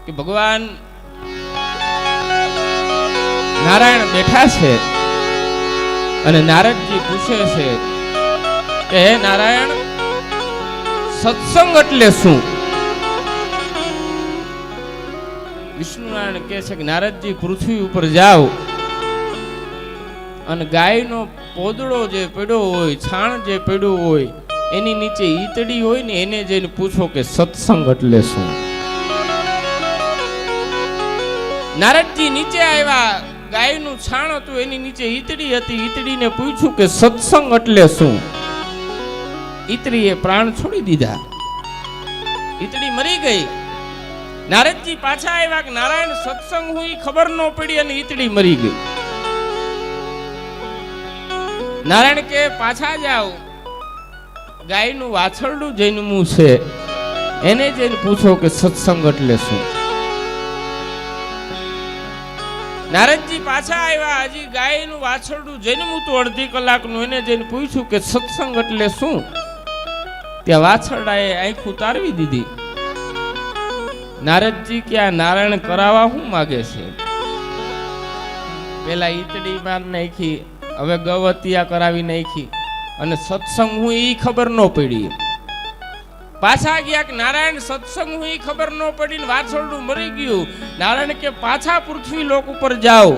કે ભગવાન નારાયણ બેઠા છે અને નારદજી પૂછે છે કે હે નારાયણ, સત્સંગ એટલે શું? વિષ્ણુ નારાયણ કહે છે કે નારદજી, પૃથ્વી ઉપર જાઓ અને ગાયનો પોદળો જે પડ્યો હોય, છાણ જે પડ્યું હોય, એની નીચે ઈતડી હોય ને એને જઈને પૂછો કે સત્સંગ એટલે શું? નારદજી નીચે આવ્યા, ગાયનું છાણ હતું એની નીચે ઈતડી હતી, ઈતડીને પૂછ્યું કે સત્સંગ એટલે શું? ઈતડીએ પ્રાણ છોડી દીધા, ઈતડી મરી ગઈ. નારદજી પાછા આવ્યા કે નારાયણ, સત્સંગ હું ઈ ખબર ન પડી અને ઈતડી મરી ગઈ. નારાયણ કે પાછા જાઓ, ગાયનું વાછરડું જન્મ્યું છે એને જઈને પૂછો કે સત્સંગ એટલે શું? નારદજી પાછા આવ્યા, હજી ગાયનું વાછરડું જન્મ્યું તો અડધી કલાકનું, એને જઈને પૂછ્યું કે સત્સંગ એટલે શું? ત્યાં વાછરડાએ આંખ ઉતારવી દીધી. નારદજી કે આ નારાયણ કરાવવા શું માગે છે? પેલા ઈતડી માર નાખી, હવે ગવતિયા કરાવી નાખી અને સત્સંગ હું ઈ ખબર ન પડી. પાછા ગયા કે નારાયણ, સત્સંગ હું ઈ ખબર ન પડી ને વાછરડું મરી ગયું. નારાયણ કે પાછા પૃથ્વી લોક ઉપર જાઓ,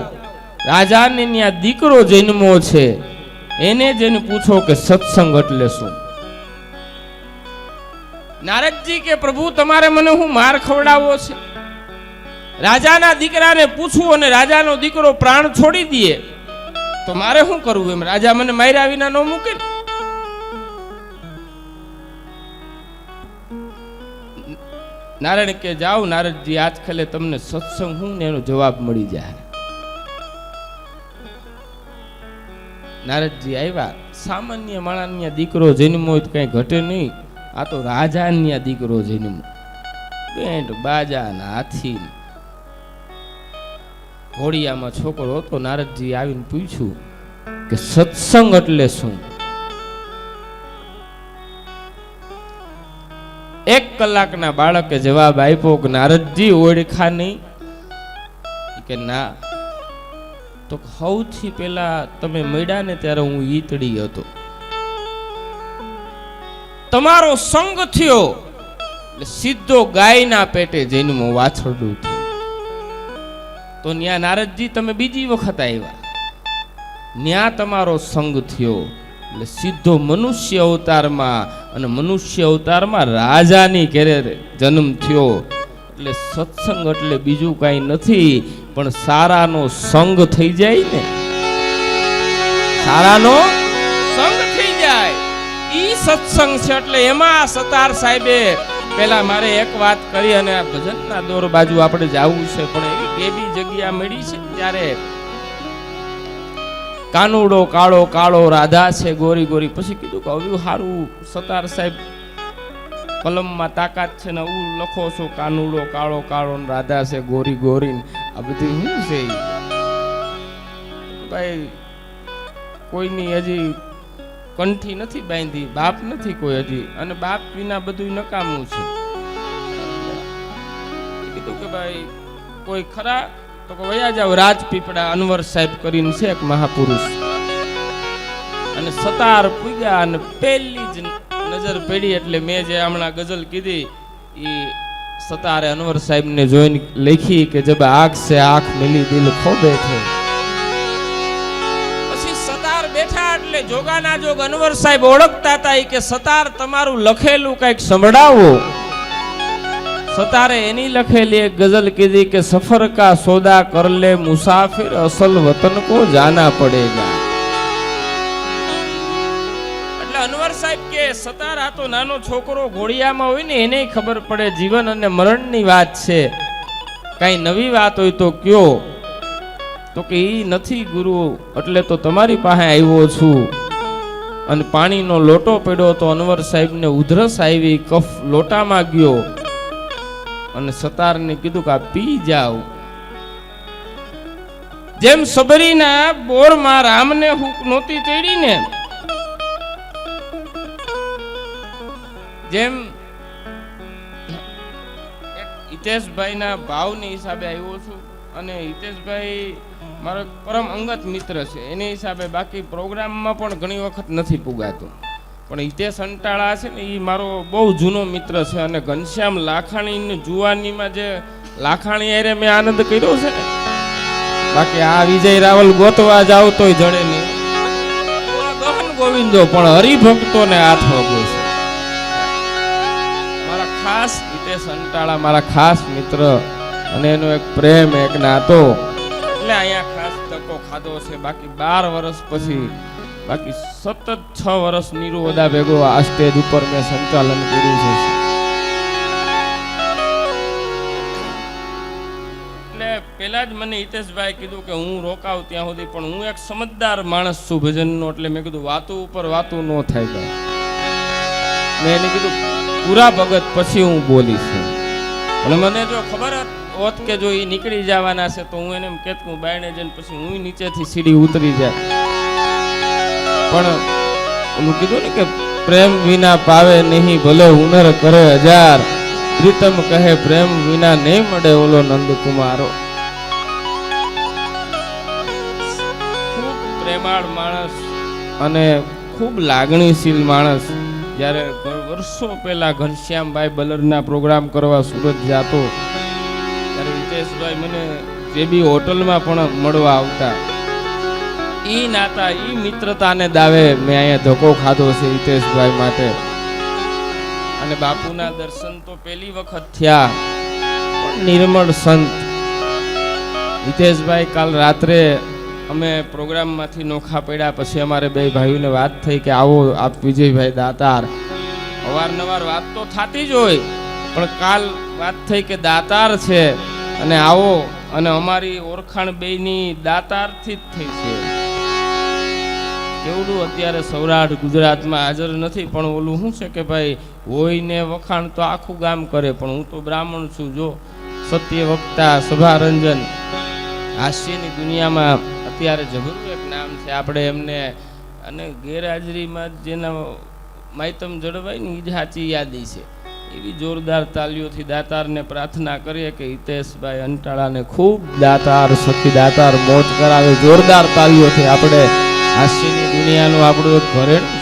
રાજાને ત્યાં દીકરો જન્મો છે એને જઈને પૂછો કે સત્સંગ એટલે શું? નારદજી કે પ્રભુ, તમારે મને હું માર ખવડાવવો છે? રાજાના દીકરાને પૂછવું અને રાજાનો દીકરો પ્રાણ છોડી દે તો મારે શું કરવું? એમ રાજા મને માર્યા વિના ન મૂકે. નારાયણ કે જાઓ નારદજી, આજકાલે તમને સત્સંગ હું ને એનો જવાબ મળી જાય. નારદજી આવ્યા, સામાન્ય માણસનો દીકરો જન્મો હોય તો કઈ ઘટે નહીં, આ તો રાજાનો દીકરો જન્મો, બેન્ટ બાજા ના હાથી ઘોડિયામાં છોકરો હતો. નારદજી આવીને પૂછ્યું કે સત્સંગ એટલે શું? 1 કલાકના બાળકે જવાબ આપ્યો કે નારદજી ઓળખા નહીં? કે ના. તો સૌથી પહેલા તમે મળ્યા ને ત્યારે હું ઈતડી હતો, તમારો સંગ થયો એટલે સીધો ગાયના પેટે જન્મો, વાછરડું થયું. તો ન્યા નારદજી તમે બીજી વખત આવ્યા, ન્યા તમારો સંગ થયો એટલે સીધો મનુષ્ય અવતારમાં, અને મનુષ્ય અવતારમાં રાજાની ઘરે જન્મ થયો. એટલે સત્સંગ એટલે બીજું કઈ નથી પણ સારાનો સંગ થઈ જાય ને, સારાનો સંગ થઈ જાય ઈ સત્સંગ છે. એટલે એમાં સતાર સાહેબે પેલા મારે એક વાત કરી અને આ ભજનના દોર બાજુ આપણે જવું છે, પણ એવી કેવી જગ્યા મળી છે ત્યારે કાનુડો કાળો કાળો રાધા છે ગોરી ગોરી. પછી કીધું કે હવે સારું સતાર સાહેબ કલમમાં તાકાત છે ને હું લખો છો કાનુડો કાળો કાળો ને રાધા છે ગોરી ગોરી, આ બધું શું છે ભાઈ? કોઈની હજી કંઠી નથી બાંધી, બાપ નથી કોઈ હજી, અને બાપ વિના બધું નકામું છે. કીધું કે ભાઈ કોઈ ખરા? તો કે વયા જાવ રાજપીપળા, અનવર સાહેબ કરીને છે એક મહાપુરુષ. અને સતાર પૂગ્યા અને પહેલી જ નજર પડી એટલે મેં જે હમણાં ગઝલ કીધી એ સતારે અનવર સાહેબ ને જોઈને લખી કે જબ આંખ સે આંખ મિલી દિલ ખો બેઠે. પછી સતાર બેઠા એટલે જોગાના જોગ અનવર સાહેબ ઓળખતા હતા કે સતાર તમારું લખેલું કઈક સંભળાવો. સતારે એની લખેલી એક ગઝલ કીધી કે સફર કા સોદા કર લે મુસાફિર, અસલ વતન કો જાના પડેગા. એટલે અનવર સાહેબ કે સતાર આ તો નાનો છોકરો ઘોડિયામાં હોય ને એને ખબર પડે જીવન અને મરણની વાત છે, કઈ નવી વાત હોય તો કયો. તો કે ઈ નથી ગુરુ, એટલે તો તમારી પાસે આવ્યો છું. અને પાણીનો લોટો પડ્યો તો અનવર સાહેબ ને ઉધરસ આવી, કફ લોટામાં ગયો અને સતારને કીધું કે આ પી જાવ. જેમ સબરીના બોરમાં રામને હૂક નહોતી ચડી ને, જેમ હિતેશભાઈના ભાવની હિસાબે આવ્યો છું અને હિતેશભાઈ મારો એક પરમ અંગત મિત્ર છે એની હિસાબે બાકી પ્રોગ્રામમાં પણ ઘણી વખત નથી પુગાતો પણ હિતેશ અંટાળા છે ને એ મારો બહુ જૂનો મિત્ર છે અને ઘનશ્યામ લાખાણીની જુવાનીમાં જે લાખાણી હારે મેં આનંદ કર્યો છે ને બાકી આ વિજય રાવલ ગોતવા જાવ તોય જડે નહીં ગહન ગોવિંદો પણ હરિભક્તોને હાથ વગો છે મારા ખાસ હિતેશ અંટાળા મારા ખાસ મિત્ર અને એનો એક પ્રેમ એક નાતો એટલે અહીંયા ખાસ તકો ખાધો છે બાકી 12 વર્ષ પછી બાકી સતત 6 વર્ષ નિરુવદા ભેગો આ સ્ટેજ ઉપર મેં સંચાલન કર્યું છે એટલે પહેલા જ મને હિતેશભાઈ કીધું કે હું રોકાવ ત્યાં સુધી પણ હું એક સમજદાર માણસ છું ભજનનો એટલે મેં કીધું વાતું ઉપર વાતું ન થાય ભાઈ મેં એને કીધું પૂરા ભગત પછી હું બોલીશ અને મને જો ખબર હોત કે જો એ નીકળી જવાના છે તો હું એને એમ કહેત હું બાયણે જઈને પછી હું નીચેથી સીડી ઉતરી જાય પણ ઓલું કીધું ને કે પ્રેમ વિના પાવે નહીં ભલે હુનર કરે 1000 પ્રીતમ કહે પ્રેમ વિના નહીં મળે ઓલો નંદકુમારો ખૂબ પ્રેમાળ માણસ અને ખૂબ લાગણીશીલ માણસ જ્યારે વર્ષો પહેલા ઘનશ્યામભાઈ બલરના પ્રોગ્રામ કરવા સુરત જતો ત્યારે હિતેશભાઈ મને જે બી હોટલમાં પણ મળવા આવતા ઈ નાતા ઈ મિત્રતાને દાવે મેં અહીંયા ધક્કો ખાધો છે હિતેશભાઈ માટે અને બાપુના દર્શન તો પહેલી વખત થયા પણ નિર્મળ સંત હિતેશભાઈ કાલ રાત્રે અમે પ્રોગ્રામમાંથી નોખા પડ્યા પછી અમારે બે ભાઈઓને વાત થઈ કે આવો આપ વિજયભાઈ દાતાર અવારનવાર વાત તો થતી જ હોય પણ કાલ વાત થઈ કે દાતાર છે અને આવો અને અમારી ઓળખાણ બેયની દાતારથી જ થઈ છે કેવડું અત્યારે સૌરાષ્ટ્ર ગુજરાતમાં હાજર નથી પણ ઓલું શું છે કે ભાઈ હોય ને વખાણ તો આખું ગામ કરે પણ હું તો બ્રાહ્મણ છું જો સત્ય વક્તા સભારંજન હાસ્યની દુનિયામાં અત્યારે જબરું એક નામ છે આપણે એમને અને ગેરહાજરીમાં જેના માયતમ જળવાય ને એ જ સાચી યાદી છે એવી જોરદાર તાલીઓથી દાતારને પ્રાર્થના કરીએ કે હિતેશભાઈ અંટાળાને ખૂબ દાતાર સખી દાતાર મોજ કરાવે જોરદાર તાલીઓથી આપણે હાસ્યની દુનિયાનું આપણું એક ઘરેણું